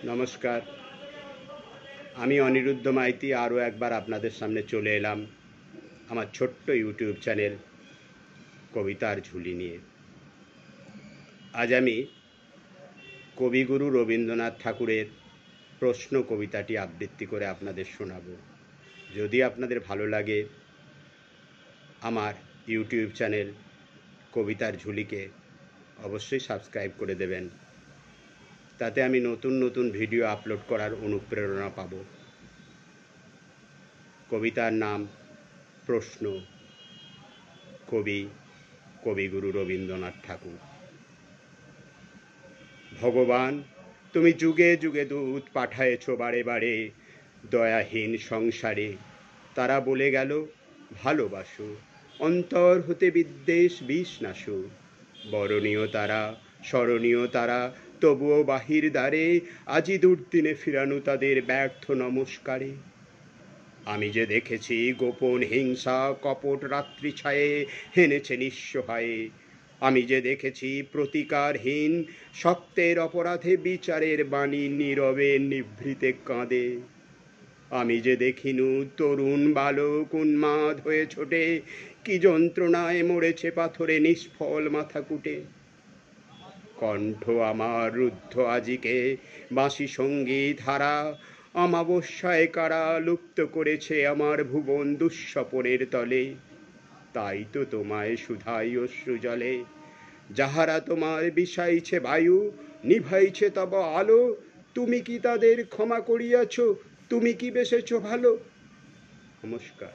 নমস্কার, আমি অনিরুদ্ধ মাইতি আরও একবার আপনাদের সামনে চলে এলাম আমার ছোট্ট ইউটিউব চ্যানেল কবিতার ঝুলি নিয়ে। আজ আমি কবিগুরু রবীন্দ্রনাথ ঠাকুরের প্রশ্ন কবিতাটি আবৃত্তি করে আপনাদের শোনাব। যদি আপনাদের ভালো লাগে আমার ইউটিউব চ্যানেল কবিতার ঝুলিকে অবশ্যই সাবস্ক্রাইব করে দেবেন, তাতে আমি নতুন নতুন ভিডিও আপলোড করার অনুপ্রেরণা পাব। কবিতার নাম প্রশ্ন, কবিগুরু রবীন্দ্রনাথ ঠাকুর। ভগবান, তুমি যুগে যুগে দূত পাঠায়েছ বারে বারে দয়াহীন সংসারে। তারা বলে গেল ভালোবাসো, অন্তর হতে বিদ্বেষ বিষ নাশো। বরণীয় তারা, স্মরণীয় তারা, তবুও বাহির দ্বারে আজি দুর্দিনে ফিরানো তাদের ব্যর্থ নমস্কারে। আমি যে দেখেছি গোপন হিংসা কপট রাত্রি ছায়ে হেনেছে নিঃসহায়ে। আমি যে দেখেছি প্রতিকারহীন সত্যের অপরাধে বিচারের বাণী নীরবে নিভৃতে কাঁদে। আমি যে দেখিনু তরুণ বালক উন্মাদ হয়ে ছোটে, কি যন্ত্রণায় মরেছে পাথরে নিষ্ফল মাথা কুটে। কণ্ঠ আমার রুদ্ধ আজিকে বাঁশি সঙ্গীত হারা, অমাবস্যায় কারা লুপ্ত করেছে আমার ভুবন দুঃস্বপনের তলে। তাই তো তোমায় শুধাই অশ্রু জলে, যাহারা তোমার বিষাইছে বায়ু নিভাইছে তব আলো। তুমি কি তাদের ক্ষমা করিয়াছ? তুমি কি বেসেছ ভালো? নমস্কার।